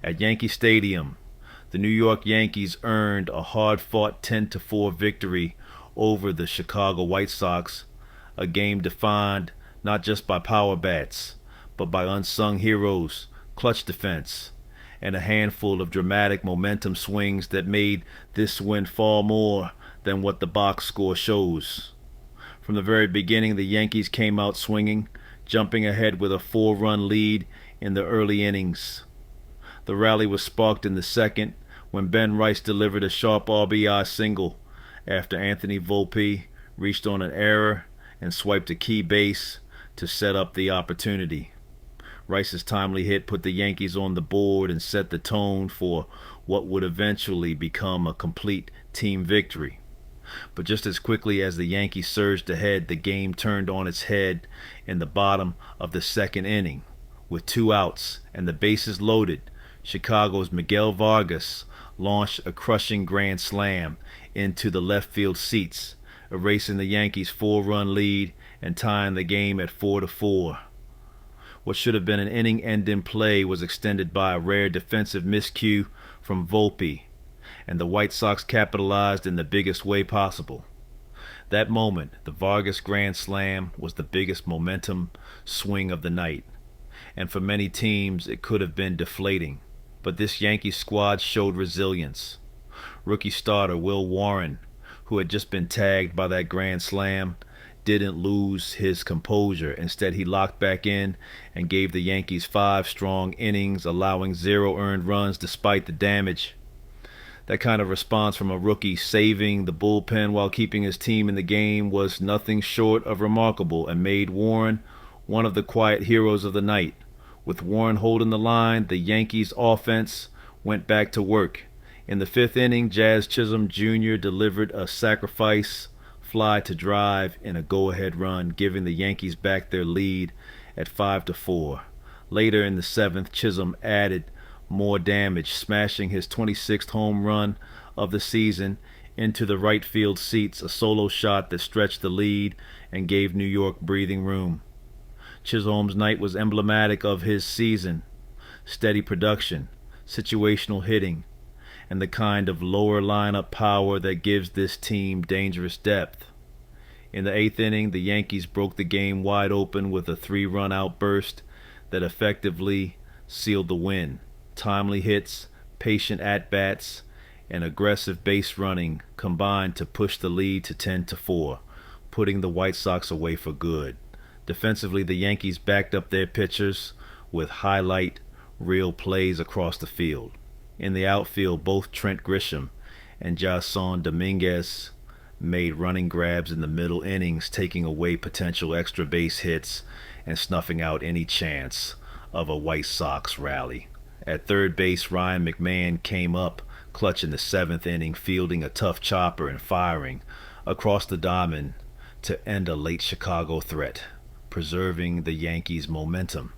At Yankee Stadium, the New York Yankees earned a hard-fought 10-4 victory over the Chicago White Sox, a game defined not just by power bats, but by unsung heroes, clutch defense, and a handful of dramatic momentum swings that made this win far more than what the box score shows. From the very beginning, the Yankees came out swinging, jumping ahead with a 4-run lead in the early innings. The rally was sparked in the second when Ben Rice delivered a sharp RBI single after Anthony Volpe reached on an error and swiped a key base to set up the opportunity. Rice's timely hit put the Yankees on the board and set the tone for what would eventually become a complete team victory. But just as quickly as the Yankees surged ahead, the game turned on its head in the bottom of the second inning. With 2 outs and the bases loaded, Chicago's Miguel Vargas launched a crushing grand slam into the left field seats, erasing the Yankees' 4-run lead and tying the game at 4-4. What should have been an inning-ending play was extended by a rare defensive miscue from Volpe, and the White Sox capitalized in the biggest way possible. That moment, the Vargas grand slam, was the biggest momentum swing of the night, and for many teams it could have been deflating. But this Yankee squad showed resilience. Rookie starter Will Warren, who had just been tagged by that grand slam, didn't lose his composure. Instead, he locked back in and gave the Yankees 5 strong innings, allowing 0 earned runs despite the damage. That kind of response from a rookie saving the bullpen while keeping his team in the game was nothing short of remarkable and made Warren one of the quiet heroes of the night. With Warren holding the line, the Yankees' offense went back to work. In the 5th inning, Chisholm Jr. delivered a sacrifice fly to drive in a go-ahead run, giving the Yankees back their lead at 5-4. Later in the 7th, Chisholm added more damage, smashing his 26th home run of the season into the right field seats, a solo shot that stretched the lead and gave New York breathing room. Chisholm's night was emblematic of his season: steady production, situational hitting, and the kind of lower lineup power that gives this team dangerous depth. In the 8th inning, the Yankees broke the game wide open with a 3-run outburst that effectively sealed the win. Timely hits, patient at-bats, and aggressive base running combined to push the lead to 10-4, putting the White Sox away for good. Defensively, the Yankees backed up their pitchers with highlight reel plays across the field. In the outfield, both Trent Grisham and Jason Dominguez made running grabs in the middle innings, taking away potential extra base hits and snuffing out any chance of a White Sox rally. At third base, Ryan McMahon came up clutch in the 7th inning, fielding a tough chopper and firing across the diamond to end a late Chicago threat, preserving the Yankees' momentum.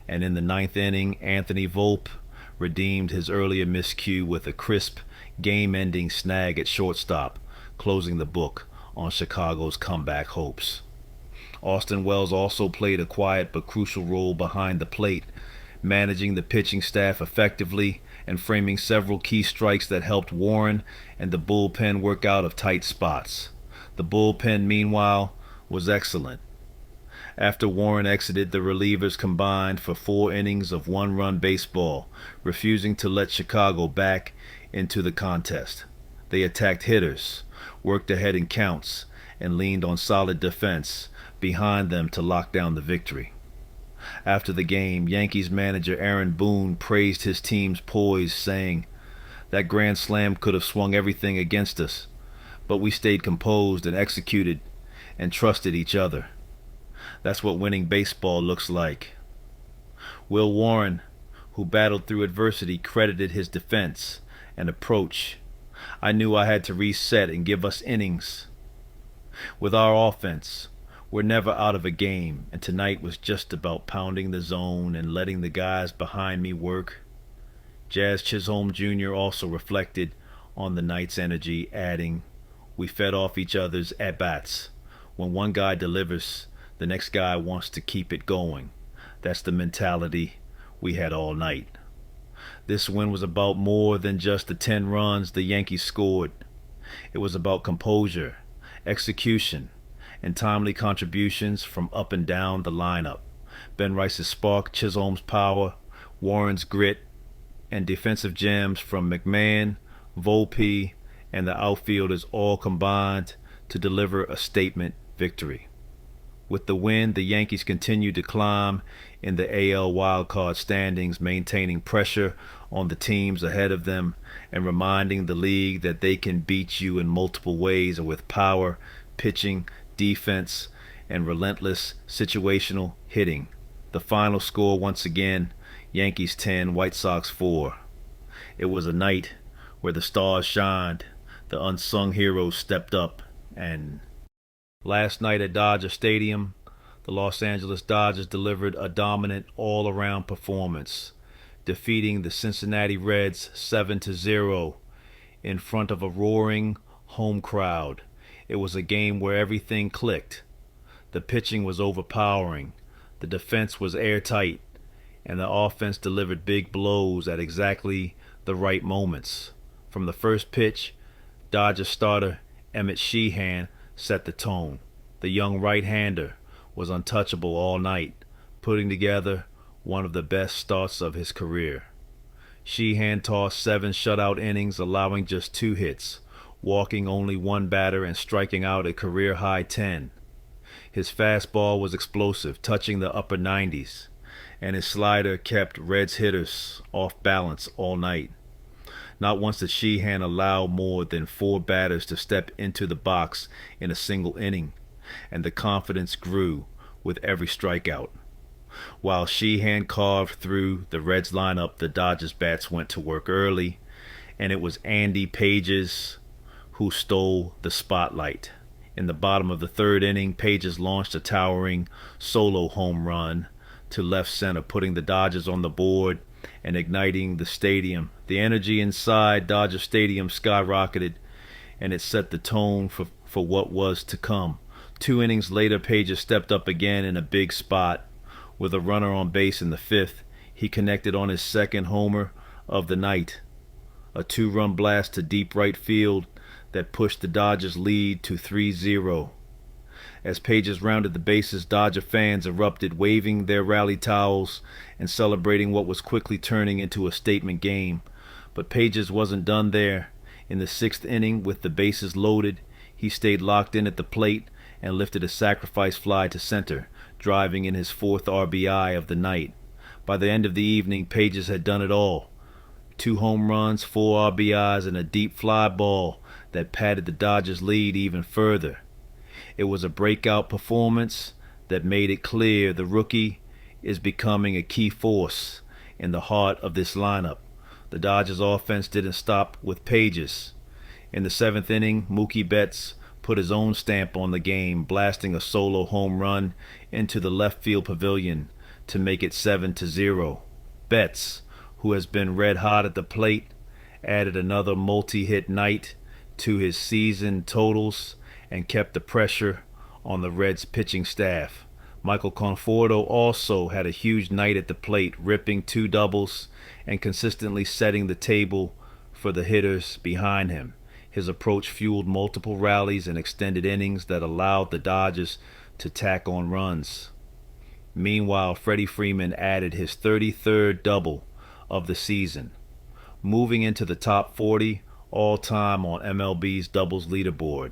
And in the 9th inning, Anthony Volpe redeemed his earlier miscue with a crisp, game-ending snag at shortstop, closing the book on Chicago's comeback hopes. Austin Wells also played a quiet but crucial role behind the plate, managing the pitching staff effectively and framing several key strikes that helped Warren and the bullpen work out of tight spots. The bullpen, meanwhile, was excellent. After Warren exited, the relievers combined for 4 innings of 1-run baseball, refusing to let Chicago back into the contest. They attacked hitters, worked ahead in counts, and leaned on solid defense behind them to lock down the victory. After the game, Yankees manager Aaron Boone praised his team's poise, saying, "That grand slam could have swung everything against us, but we stayed composed and executed and trusted each other. That's what winning baseball looks like." Will Warren, who battled through adversity, credited his defense and approach. "I knew I had to reset and give us innings. With our offense, we're never out of a game, and tonight was just about pounding the zone and letting the guys behind me work." Chisholm Jr. also reflected on the night's energy, adding, "We fed off each other's at-bats. When one guy delivers, the next guy wants to keep it going. That's the mentality we had all night." This win was about more than just the 10 runs the Yankees scored. It was about composure, execution, and timely contributions from up and down the lineup. Ben Rice's spark, Chisholm's power, Warren's grit, and defensive gems from McMahon, Volpe, and the outfielders all combined to deliver a statement victory. With the win, the Yankees continued to climb in the AL wildcard standings, maintaining pressure on the teams ahead of them and reminding the league that they can beat you in multiple ways with power, pitching, defense, and relentless situational hitting. The final score, once again, Yankees 10, White Sox 4. It was a night where the stars shined, the unsung heroes stepped up, and last night at Dodger Stadium, the Los Angeles Dodgers delivered a dominant all-around performance, defeating the Cincinnati Reds 7-0 in front of a roaring home crowd. It was a game where everything clicked. The pitching was overpowering, the defense was airtight, and the offense delivered big blows at exactly the right moments. From the first pitch, Dodgers starter Emmett Sheehan set the tone. The young right-hander was untouchable all night, putting together one of the best starts of his career. Sheehan tossed 7 shutout innings, allowing just 2 hits, walking only 1 batter and striking out a career-high 10. His fastball was explosive, touching the upper 90s, and his slider kept Reds hitters off balance all night. Not once did Sheehan allow more than 4 batters to step into the box in a single inning, and the confidence grew with every strikeout. While Sheehan carved through the Reds lineup, the Dodgers bats went to work early, and it was Andy Pages who stole the spotlight. In the bottom of the 3rd inning, Pages launched a towering solo home run to left center, putting the Dodgers on the board and igniting the stadium. The energy inside Dodger Stadium skyrocketed, and it set the tone for what was to come. 2 innings later, Pages stepped up again in a big spot. With a runner on base in the 5th, he connected on his 2nd homer of the night, a 2-run blast to deep right field that pushed the Dodgers' lead to 3-0. As Pages rounded the bases, Dodger fans erupted, waving their rally towels and celebrating what was quickly turning into a statement game. But Pages wasn't done there. In the 6th inning, with the bases loaded, he stayed locked in at the plate and lifted a sacrifice fly to center, driving in his 4th RBI of the night. By the end of the evening, Pages had done it all. 2 home runs, 4 RBIs, and a deep fly ball that padded the Dodgers' lead even further. It was a breakout performance that made it clear the rookie is becoming a key force in the heart of this lineup. The Dodgers' offense didn't stop with Pages. In the 7th inning, Mookie Betts put his own stamp on the game, blasting a solo home run into the left field pavilion to make it 7-0. Betts, who has been red hot at the plate, added another multi-hit night to his season totals and kept the pressure on the Reds pitching staff. Michael Conforto also had a huge night at the plate, ripping 2 doubles and consistently setting the table for the hitters behind him. His approach fueled multiple rallies and extended innings that allowed the Dodgers to tack on runs. Meanwhile, Freddie Freeman added his 33rd double of the season, moving into the top 40 all-time on MLB's doubles leaderboard.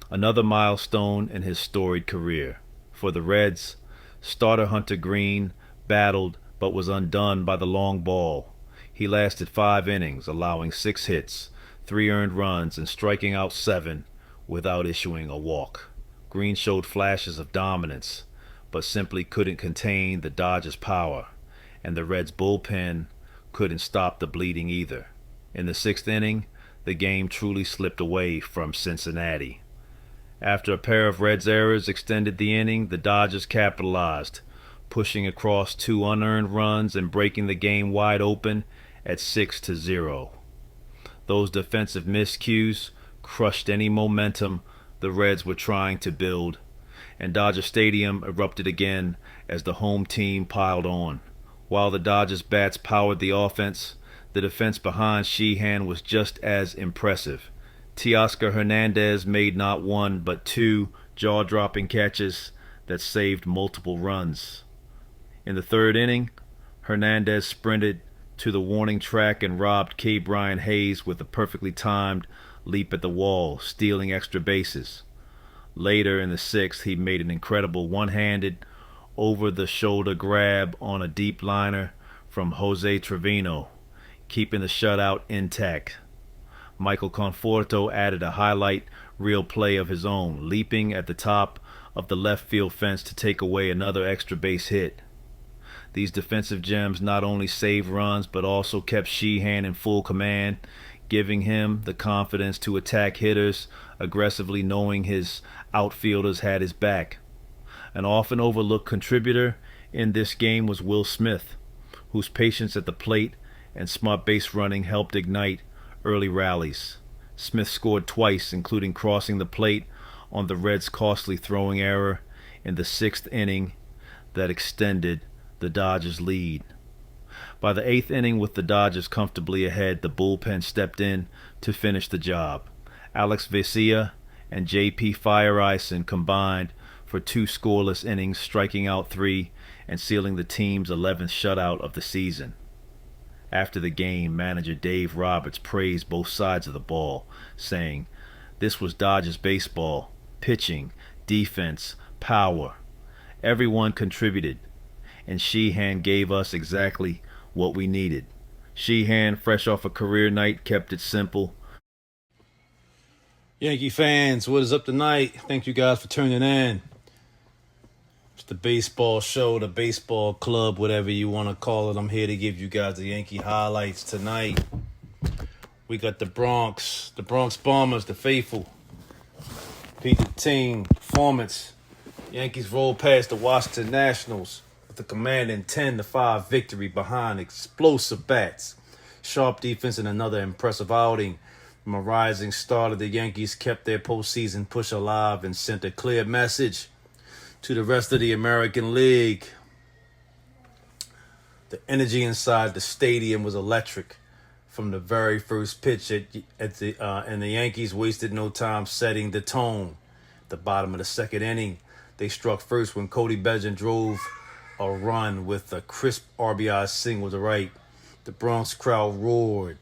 Another milestone in his storied career. For the Reds, starter Hunter Green battled but was undone by the long ball. He lasted 5 innings, allowing 6 hits, 3 earned runs, and striking out 7 without issuing a walk. Green showed flashes of dominance, but simply couldn't contain the Dodgers' power, and the Reds' bullpen couldn't stop the bleeding either. In the 6th inning, the game truly slipped away from Cincinnati. After a pair of Reds errors extended the inning, the Dodgers capitalized, pushing across 2 unearned runs and breaking the game wide open at 6-0. Those defensive miscues crushed any momentum the Reds were trying to build, and Dodger Stadium erupted again as the home team piled on. While the Dodgers bats powered the offense, The defense behind Sheehan was just as impressive. Teoscar Hernandez made not one but two jaw-dropping catches that saved multiple runs. In the third inning, Hernandez sprinted to the warning track and robbed K. Brian Hayes with a perfectly timed leap at the wall, stealing extra bases. Later in the sixth, he made an incredible one-handed, over-the-shoulder grab on a deep liner from Jose Trevino, keeping the shutout intact. Michael Conforto added a highlight reel play of his own, leaping at the top of the left field fence to take away another extra base hit. These defensive gems not only saved runs but also kept Sheehan in full command, giving him the confidence to attack hitters aggressively, knowing his outfielders had his back. An often overlooked contributor in this game was Will Smith, whose patience at the plate and smart base running helped ignite early rallies. Smith scored twice, including crossing the plate on the Reds' costly throwing error in the sixth inning that extended the Dodgers' lead. By the eighth inning, with the Dodgers comfortably ahead, the bullpen stepped in to finish the job. Alex Vesia and J.P. Fire Ison combined for two scoreless innings, striking out three and sealing the team's 11th shutout of the season. After the game, manager Dave Roberts praised both sides of the ball, saying, "This was Dodgers baseball. Pitching, defense, power. Everyone contributed, and Sheehan gave us exactly what we needed." Sheehan, fresh off a career night, kept it simple. Yankee fans, what is up tonight? Thank you guys for tuning in. It's the baseball show, the baseball club, whatever you want to call it. I'm here to give you guys the Yankee highlights tonight. We got the Bronx Bombers, the faithful. Beat the team performance. Yankees roll past the Washington Nationals with a commanding 10-5 victory behind explosive bats. Sharp defense and another impressive outing. From a rising start, the Yankees kept their postseason push alive and sent a clear message to the rest of the American League. The energy inside the stadium was electric from the very first pitch and the Yankees wasted no time setting the tone. At the bottom of the second inning, they struck first when Cody Bellinger drove a run with a crisp RBI single to right. The Bronx crowd roared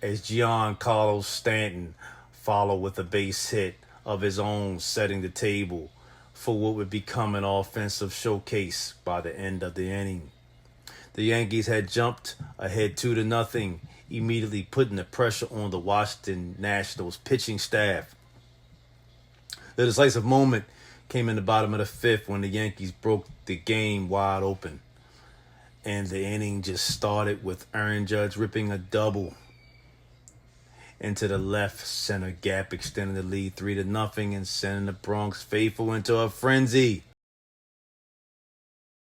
as Giancarlo Stanton followed with a base hit of his own, setting the table for what would become an offensive showcase by the end of the inning. The Yankees had jumped ahead 2-0, immediately putting the pressure on the Washington Nationals pitching staff. The decisive moment came in the bottom of the fifth when the Yankees broke the game wide open. And the inning just started with Aaron Judge ripping a double into the left center gap, extending the lead 3-0 and sending the Bronx faithful into a frenzy.